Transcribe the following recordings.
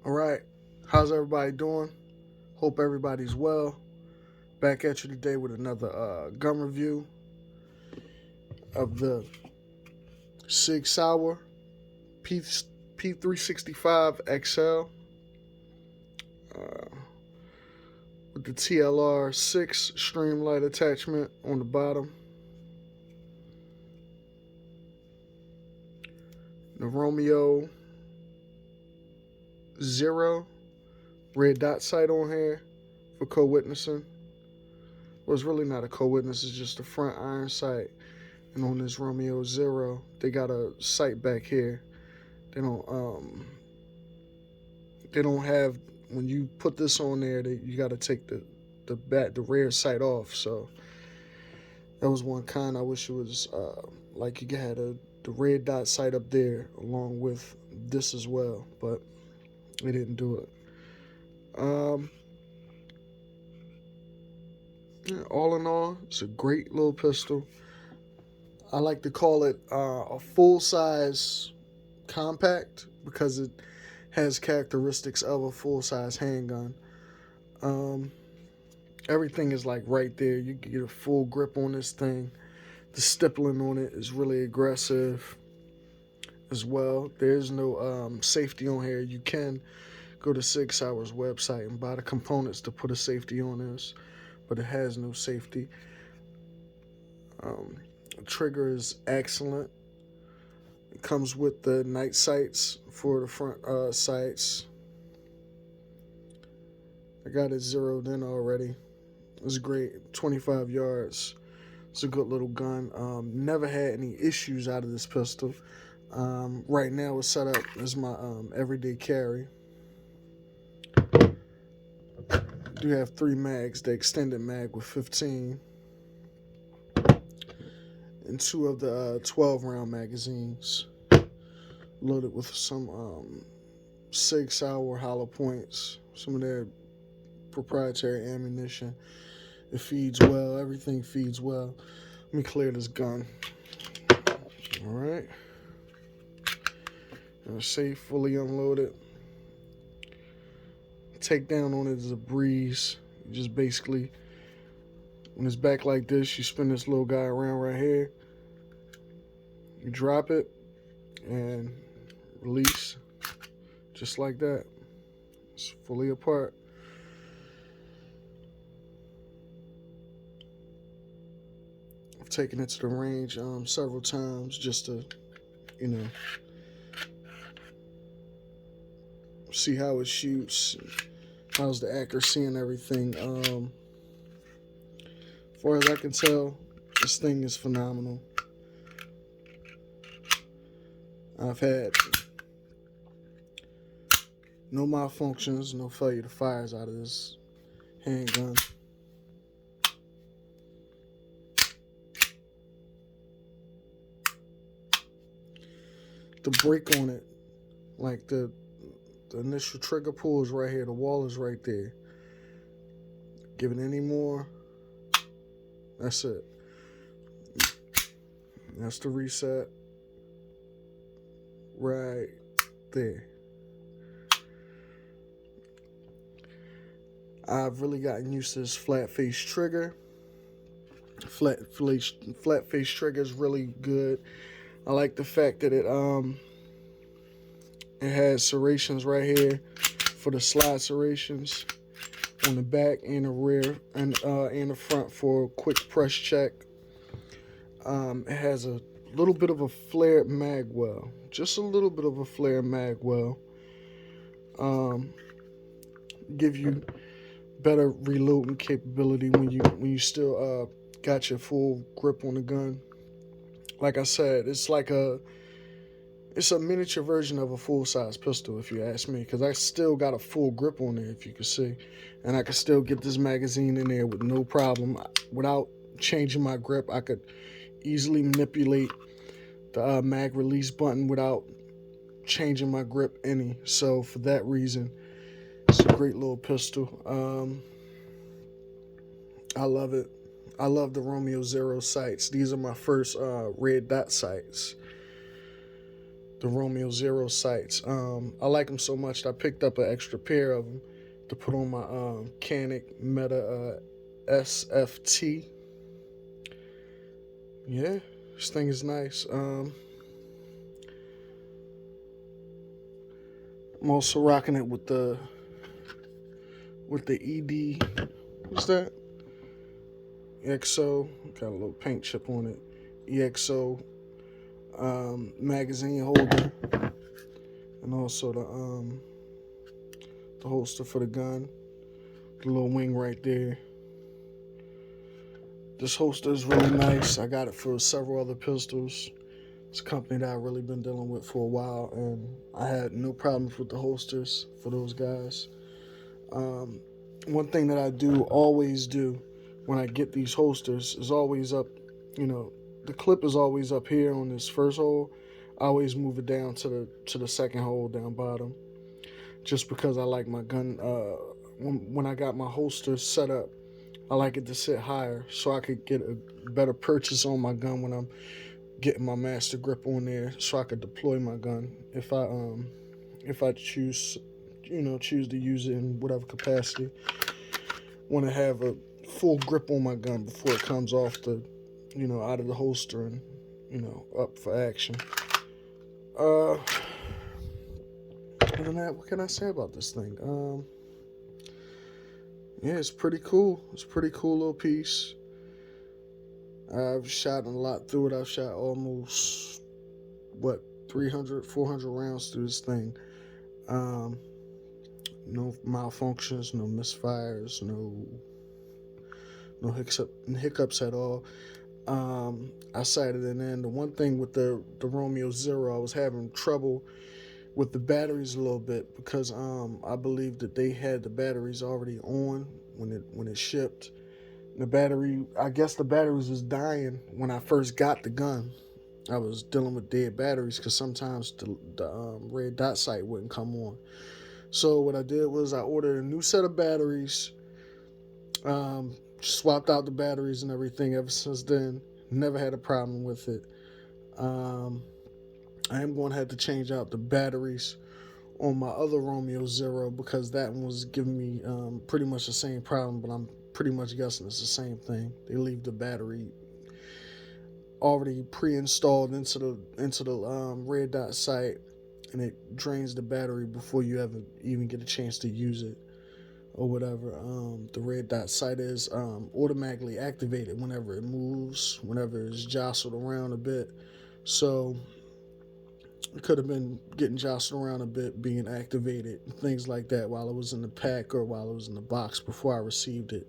All right. How's everybody doing? Hope everybody's well. Back at you today with another gun review of the Sig Sauer P P365 XL uh, with the TLR 6 Streamlight attachment on the bottom. The Romeo Zero red dot sight on here for co-witnessing. Well, it's really not a co-witness, it's just a front iron sight. And on this Romeo Zero, they got a sight back here. They don't have, when you put this on there, you got to take the rear sight off. So that was one kind. I wish it was like you had the red dot sight up there along with this as well, but they didn't do it. Yeah, all in all, it's a great little pistol. I like to call it a full size compact because it has characteristics of a full size handgun. Um, Everything is like right there. You can get a full grip on this thing. The stippling on it is really aggressive as well. There's no safety on here. You can go to Sig Sauer's website and buy the components to put a safety on this, but it has no safety. Um, the trigger is excellent. It comes with the night sights for the front sights. I got it zeroed in already. It's great. 25 yards. It's a good little gun. Never had any issues out of this pistol. Right now it's set up as my everyday carry. I do have 3 mags. The extended mag with 15. And 2 of the 12 round magazines. Loaded with some Sig Sauer hollow points. Some of their proprietary ammunition. It feeds well. Everything feeds well. Let me clear this gun. All right. Safe, fully unloaded. Takedown on it is a breeze. You just basically, when it's back like this, you spin this little guy around right here. You drop it and release, just like that. It's fully apart. I've taken it to the range several times just to, you know, see how it shoots, how's the accuracy and everything. As far as I can tell, this thing is phenomenal. I've had no malfunctions, no failure to fires out of this handgun. The break on it, like the initial trigger pull is right here. The wall is right there. Give it any more. That's it. That's the reset. Right there. I've really gotten used to this flat face trigger. Flat face trigger is really good. I like the fact that it has serrations right here for the slide serrations on the back and the rear and the front for a quick press check. It has a little bit of a flared mag well, just a little bit of a flared mag well. Give you better reloading capability when you still got your full grip on the gun. Like I said, it's a miniature version of a full size pistol, if you ask me, because I still got a full grip on it, if you can see, and I can still get this magazine in there with no problem without changing my grip. I could easily manipulate the mag release button without changing my grip any. So for that reason, it's a great little pistol. I love it. I love the Romeo Zero sights. These are my first red dot sights. the Romeo Zero sights. I like them so much that I picked up an extra pair of them to put on my Canic Meta SFT. Yeah, this thing is nice. I'm also rocking it with the ED. What's that? EXO. Got a little paint chip on it. EXO magazine holder, and also the holster for the gun. The little wing right there. This holster is really nice. I got it for several other pistols. It's a company that I've really been dealing with for a while, and I had no problems with the holsters for those guys. One thing that I always do when I get these holsters is always up, the clip is always up here on this first hole. I always move it down to the second hole down bottom, just because I like my gun. When I got my holster set up, I like it to sit higher so I could get a better purchase on my gun when I'm getting my master grip on there, so I could deploy my gun if I choose to use it in whatever capacity. Want to have a full grip on my gun before it comes off out of the holster and up for action. Other than that, what can I say about this thing? Yeah, it's pretty cool. It's a pretty cool little piece. I've shot a lot through it. I've shot almost 300, 400 rounds through this thing. No malfunctions, no misfires, no hiccups at all. I sighted it in. The one thing with the Romeo Zero, I was having trouble with the batteries a little bit because I believe that they had the batteries already on when it shipped. I guess the batteries was dying when I first got the gun. I was dealing with dead batteries because sometimes the red dot sight wouldn't come on. So what I did was I ordered a new set of batteries, swapped out the batteries and everything. Ever since then, never had a problem with it. I am going to have to change out the batteries on my other Romeo Zero because that one was giving me pretty much the same problem, but I'm pretty much guessing it's the same thing. They leave the battery already pre-installed into the red dot sight, and it drains the battery before you ever even get a chance to use it or whatever. The red dot sight is automatically activated whenever it moves, whenever it's jostled around a bit. So it could have been getting jostled around a bit, being activated, things like that while it was in the pack or while it was in the box before I received it.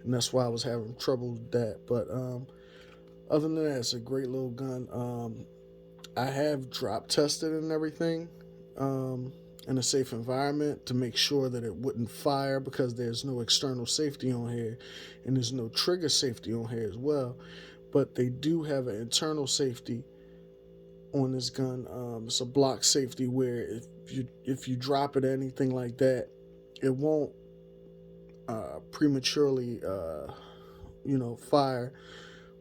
And that's why I was having trouble with that. But other than that, it's a great little gun. I have drop tested and everything in a safe environment to make sure that it wouldn't fire because there's no external safety on here and there's no trigger safety on here as well. But they do have an internal safety on this gun. It's a block safety where if you drop it or anything like that, it won't prematurely fire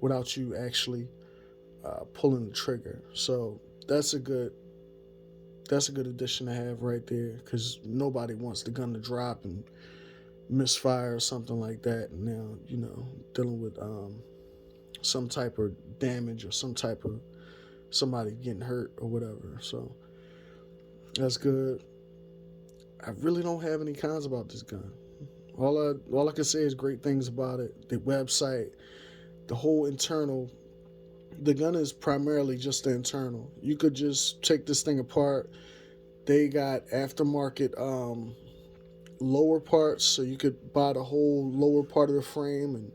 without you actually pulling the trigger. So that's a good addition to have right there, because nobody wants the gun to drop and misfire or something like that. And now dealing with some type of damage or some type of somebody getting hurt or whatever. So that's good. I really don't have any cons about this gun. All I can say is great things about it. The website, the whole internal. The gun is primarily just the internal. You could just take this thing apart. They got aftermarket lower parts, so you could buy the whole lower part of the frame and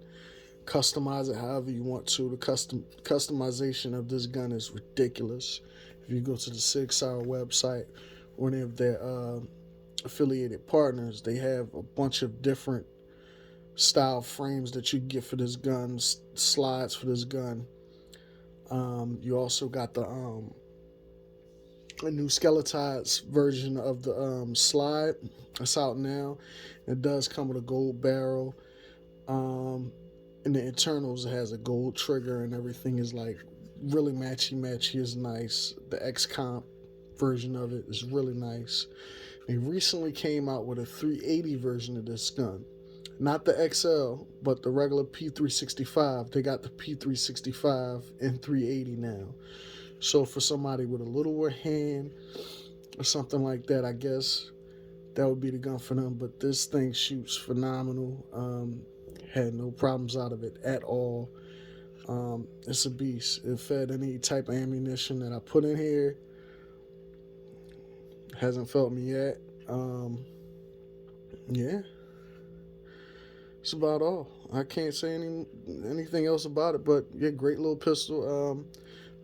customize it however you want to. The customization of this gun is ridiculous. If you go to the Sig Sauer website or any of their affiliated partners, they have a bunch of different style frames that you can get for this gun, slides for this gun. You also got the a new Skeletized version of the slide. It's out now. It does come with a gold barrel. In the internals, it has a gold trigger and everything is like really matchy. Is nice. The X comp version of it is really nice. They recently came out with a 380 version of this gun. Not the XL, but the regular P365. They got the P365 and 380 now. So for somebody with a littler hand or something like that, I guess that would be the gun for them. But this thing shoots phenomenal. Had no problems out of it at all. It's a beast. It fed any type of ammunition that I put in here. Hasn't felt me yet. Yeah, that's about all. I can't say anything else about it. But yeah, great little pistol.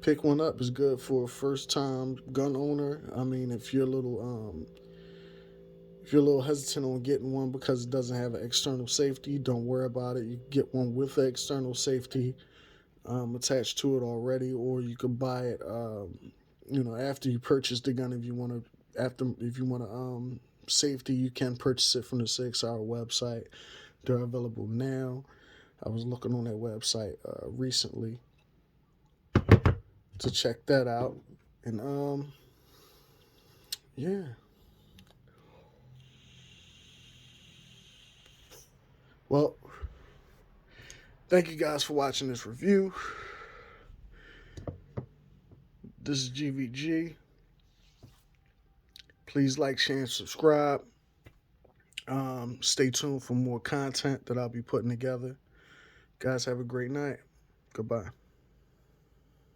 Pick one up is good for a first time gun owner. I mean, if you're a little hesitant on getting one because it doesn't have an external safety, don't worry about it. You get one with an external safety attached to it already, or you could buy it after you purchase the gun. If you want safety, you can purchase it from the 6 Hour website. They're available now. I was looking on that website recently to check that out, and yeah. Well, thank you guys for watching this review. This is GVG. Please like, share, and subscribe. Stay tuned for more content that I'll be putting together. Guys, have a great night. Goodbye.